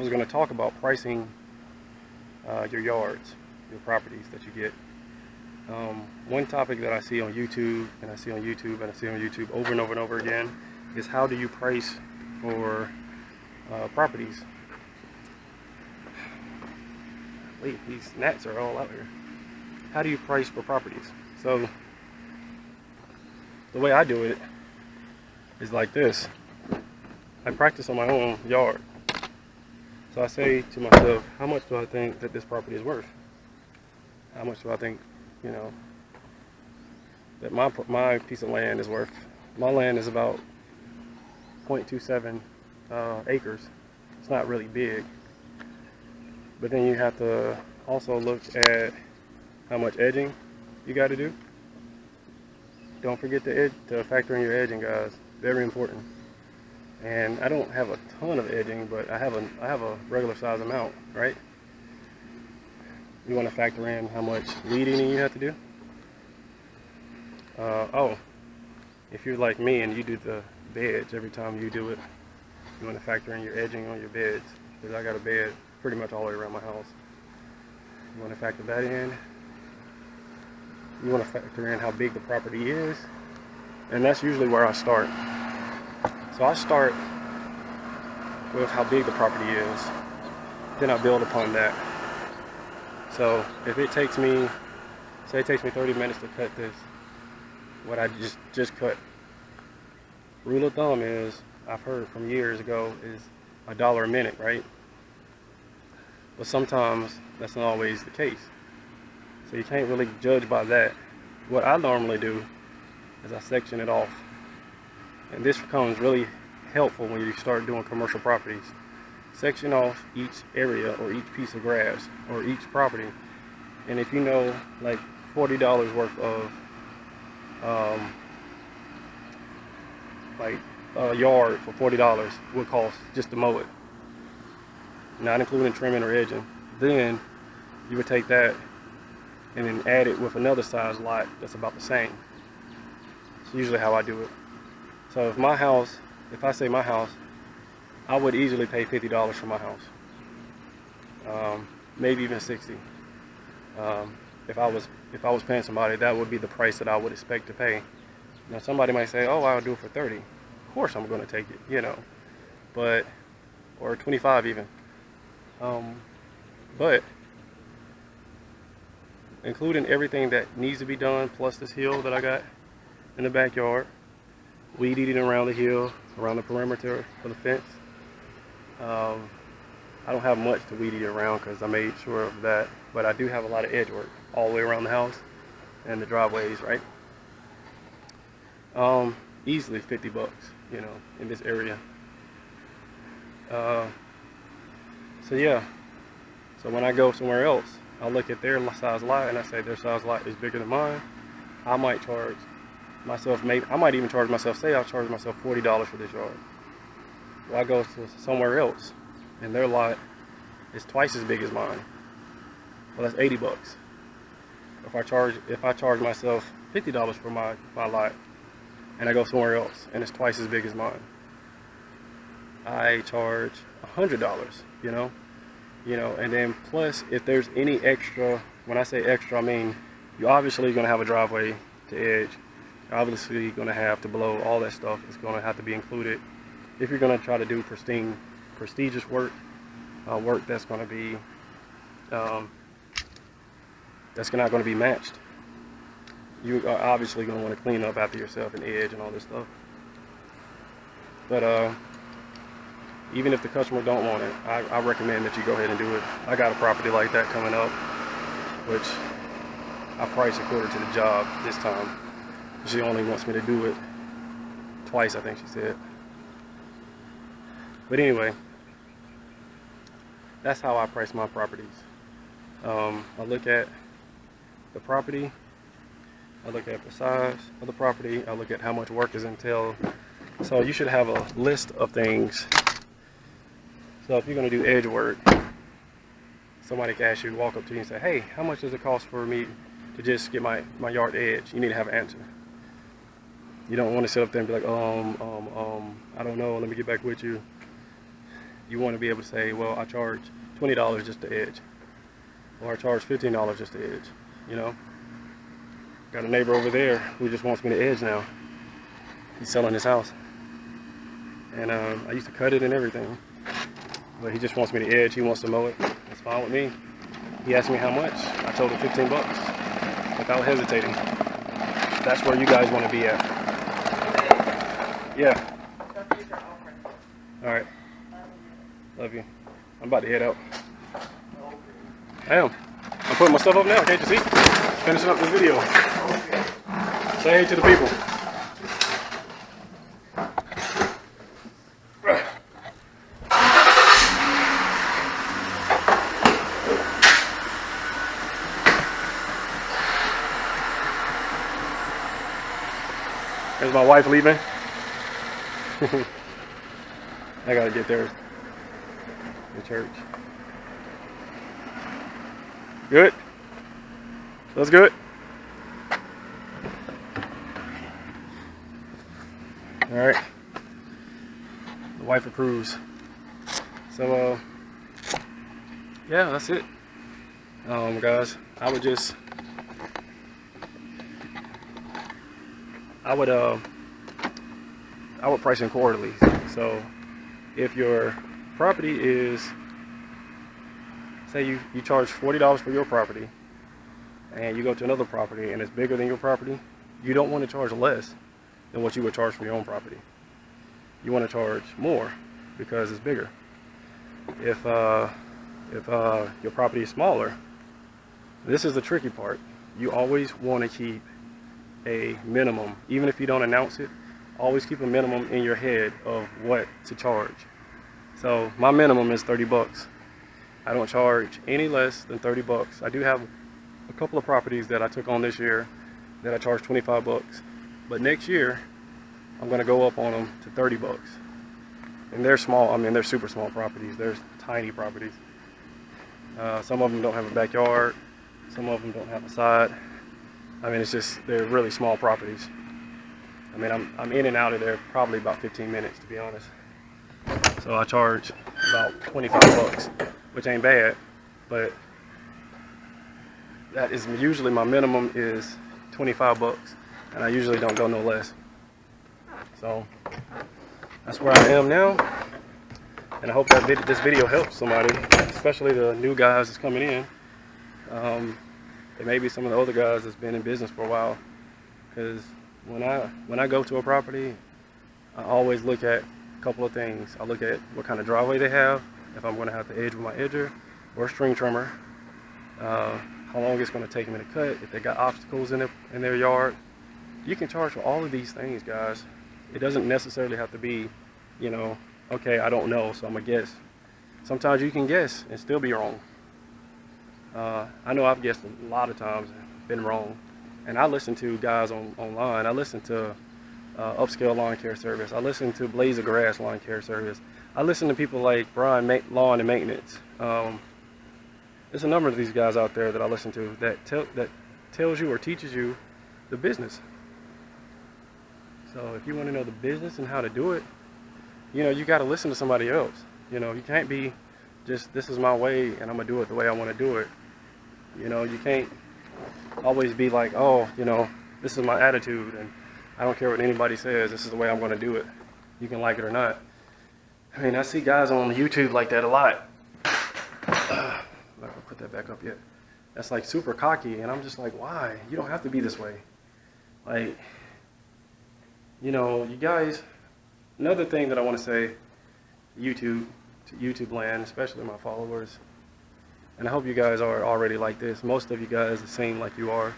was going to talk about pricing your yards, your properties that you get. One topic that I see on YouTube, and I see on YouTube, and I see on YouTube over and over and over again, is how do you price for properties? Wait, these gnats are all out here. How do you price for properties? So the way I do it is like this. I practice on my own yard. So I say to myself, how much do I think that this property is worth? How much do I think, you know, that my piece of land is worth? My land is about 0.27 acres. It's not really big. But then you have to also look at how much edging you got to do. Don't forget to factor in your edging, guys. Very important. And I don't have a ton of edging, but I have a regular size amount, right? You want to factor in how much weed eating you have to do. Oh, if you're like me and you do the beds every time you do it, you want to factor in your edging on your beds, because I got a bed pretty much all the way around my house. You want to factor that in. You want to factor in how big the property is, and that's usually where I start. So I start with how big the property is, then I build upon that. So if it takes me, say it takes me 30 minutes to cut this, what I just cut, rule of thumb is, I've heard from years ago, is $1 a minute, right? But sometimes that's not always the case. So you can't really judge by that. What I normally do is I section it off. And this becomes really helpful when you start doing commercial properties. Section off each area or each piece of grass or each property. And if you know, like $40 worth of like a yard for $40 would cost just to mow it, not including trimming or edging, then you would take that and then add it with another size lot that's about the same. It's usually how I do it. So if my house, if I say my house, I would easily pay $50 for my house, maybe even 60. If I was paying somebody, that would be the price that I would expect to pay. Now somebody might say, "Oh, I'll do it for 30." Of course, I'm going to take it, you know, but or 25 even. But including everything that needs to be done, plus this hill that I got in the backyard, weed eating around the hill, around the perimeter for the fence. I don't have much to weed eat around because I made sure of that, but I do have a lot of edge work all the way around the house and the driveways, right? Easily 50 bucks, you know, in this area. So yeah, so when I go somewhere else, I look at their size lot and I say their size lot is bigger than mine. I might charge myself, I might even charge myself, say I'll charge myself $40 for this yard. Well, I go to somewhere else and their lot is twice as big as mine. Well, that's 80 bucks. If I charge myself $50 for my lot and I go somewhere else and it's twice as big as mine, I charge $100, you know, and then plus if there's any extra, when I say extra, I mean you're obviously going to have a driveway to edge, you're obviously going to have to blow, all that stuff is going to have to be included. If you're going to try to do prestigious work, work that's going to be, that's not going to be matched, you are obviously going to want to clean up after yourself and edge and all this stuff. But even if the customer don't want it, I recommend that you go ahead and do it. I got a property like that coming up, which I price according to the job this time. She only wants me to do it twice, I think she said. But anyway, that's how I price my properties. I look at the property, I look at the size of the property, I look at how much work is entailed. So you should have a list of things. So if you're going to do edge work, somebody can ask you, walk up to you and say, "Hey, how much does it cost for me to just get my yard edge?" You need to have an answer. You don't want to sit up there and be like, I don't know, let me get back with you. you want to be able to say, well, I charge $20 just to edge, or I charge $15 just to edge. You know, got a neighbor over there who just wants me to edge now. He's selling his house, and I used to cut it and everything, but he just wants me to edge. He wants to mow it. That's fine with me. He asked me how much. I told him $15 without hesitating. That's where you guys want to be at. Yeah. All right. Love you. I'm about to head out. I am. I'm putting my stuff up now. Can't you see? Finishing up this video. Say hey to the people. There's my wife leaving. I gotta get there to church. Good? That's good? Alright. The wife approves. So, yeah, that's it. Guys, I would price in quarterly. So if your property is, say you charge $40 for your property, and you go to another property and it's bigger than your property, you don't want to charge less than what you would charge for your own property. You want to charge more because it's bigger. If your property is smaller, this is the tricky part. You always want to keep a minimum, even if you don't announce it. Always keep a minimum in your head of what to charge. So my minimum is $30. I don't charge any less than $30. I do have a couple of properties that I took on this year that I charge $25, but next year I'm going to go up on them to $30. And they're small. I mean, they're super small properties. They're tiny properties. Some of them don't have a backyard. Some of them don't have a side. I mean, it's just, they're really small properties. I mean, I'm in and out of there probably about 15 minutes, to be honest. So I charge about $25, which ain't bad, but that is usually my minimum is $25, and I usually don't go no less. So that's where I am now, and I hope that this video helps somebody, especially the new guys that's coming in. It may be some of the older guys that's been in business for a while, because when I go to a property, I always look at a couple of things. I look at what kind of driveway they have, if I'm going to have to edge with my edger or a string trimmer, how long it's going to take me to cut, if they got obstacles in their yard. You can charge for all of these things, guys. It doesn't necessarily have to be, you know, okay, I don't know, so I'm going to guess. Sometimes you can guess and still be wrong. I know I've guessed a lot of times and been wrong. And I listen to guys online. I listen to Upscale Lawn Care Service. I listen to Blaze of Grass Lawn Care Service. I listen to people like Brian Lawn and Maintenance. There's a number of these guys out there that I listen to that tells you or teaches you the business. So if you want to know the business and how to do it, you know, you got to listen to somebody else. You know, you can't be just, this is my way and I'm going to do it the way I want to do it. You know, you can't always be like, oh, you know, this is my attitude and I don't care what anybody says, this is the way I'm going to do it. You can like it or not. I mean, I see guys on YouTube like that a lot. I'm not going to put that back up yet. That's like super cocky, and I'm just like, why? You don't have to be this way. Like, you know, you guys, another thing that I want to say, to YouTube land, especially my followers, and I hope you guys are already like this. Most of you guys seem like you are.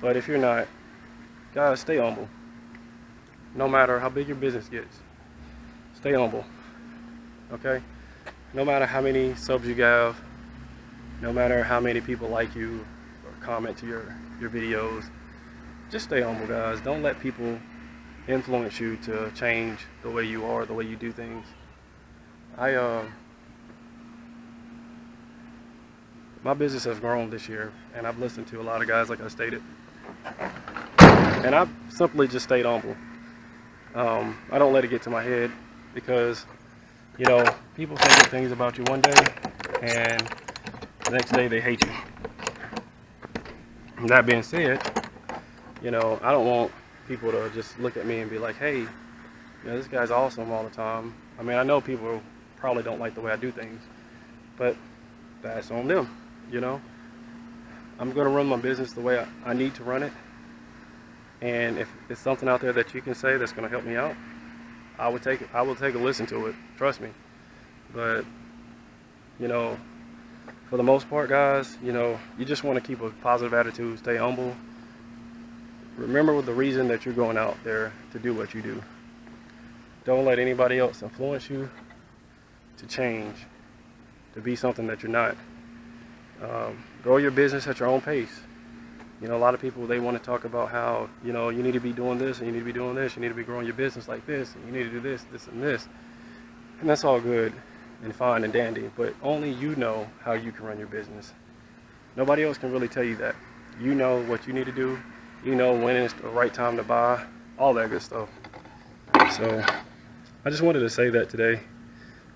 But if you're not, guys, stay humble. No matter how big your business gets, stay humble. Okay? No matter how many subs you have, no matter how many people like you or comment to your videos, just stay humble, guys. Don't let people influence you to change the way you are, the way you do things. My business has grown this year, and I've listened to a lot of guys, like I stated, and I've simply just stayed humble. I don't let it get to my head, because, you know, People say good things about you one day, and the next day they hate you. And that being said, you know, I don't want people to just look at me and be like, hey, you know, this guy's awesome all the time. I mean, I know people probably don't like the way I do things, but that's on them, you know. I'm going to run my business the way I need to run it. And if it's something out there that you can say that's going to help me out, I will take a listen to it. Trust me. But, you know, for the most part, guys, you know, you just want to keep a positive attitude, stay humble. Remember the reason that you're going out there to do what you do. Don't let anybody else influence you to change, to be something that you're not. Grow your business at your own pace. You know, a lot of people, they want to talk about how, you know, you need to be doing this, and you need to be doing this, you need to be growing your business like this, and you need to do this, this, and this. And that's all good and fine and dandy, but only you know how you can run your business. Nobody else can really tell you that. You know what you need to do. You know when it's the right time to buy, all that good stuff. So I just wanted to say that today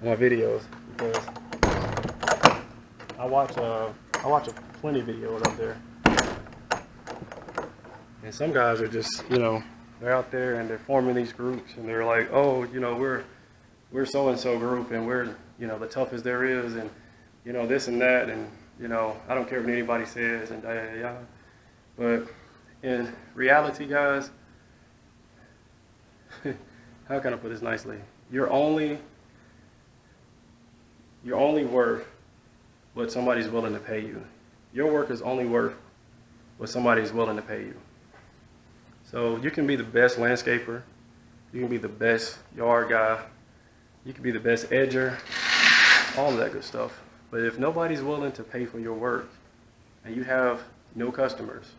on my videos, because I watch plenty of videos out there, and some guys are just, you know, they're out there and they're forming these groups, and they're like, oh, you know, we're so and so group, and we're, you know, the toughest there is, and, you know, this and that, and, you know, I don't care what anybody says, and yeah. But in reality, guys, how can I put this nicely? You're only worth what somebody's willing to pay you. Your work is only worth what somebody's willing to pay you. So you can be the best landscaper, you can be the best yard guy, you can be the best edger, all of that good stuff. But if nobody's willing to pay for your work and you have no customers,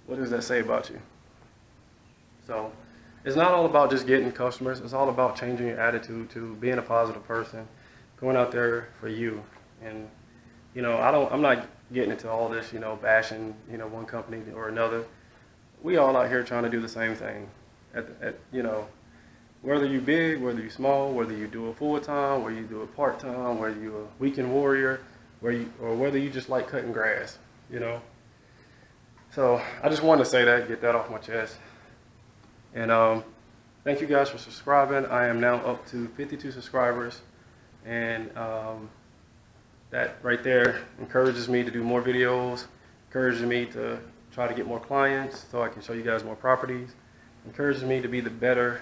what does that say about you? So it's not all about just getting customers. It's all about changing your attitude to being a positive person, going out there for you. And, you know, I'm not getting into all this, you know, bashing, you know, one company or another. We all out here trying to do the same thing. You know, whether you big, whether you small, whether you do it full time, whether you do it part time, whether you a weekend warrior, or whether you just like cutting grass, you know. So I just wanted to say that, get that off my chest. And thank you guys for subscribing. I am now up to 52 subscribers, and that right there encourages me to do more videos, encourages me to try to get more clients so I can show you guys more properties, encourages me to be the better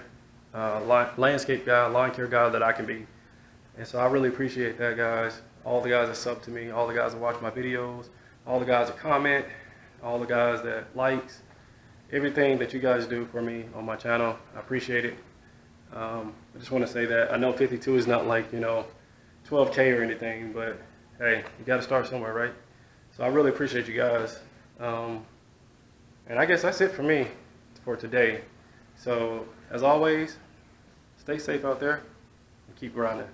landscape guy, lawn care guy that I can be. And so I really appreciate that, guys. All the guys that sub to me, all the guys that watch my videos, all the guys that comment, all the guys that likes, everything that you guys do for me on my channel, I appreciate it. I just want to say that I know 52 is not like, you know, 12K or anything, but hey, you got to start somewhere, right? So I really appreciate you guys. And I guess that's it for me for today. So as always, stay safe out there and keep grinding.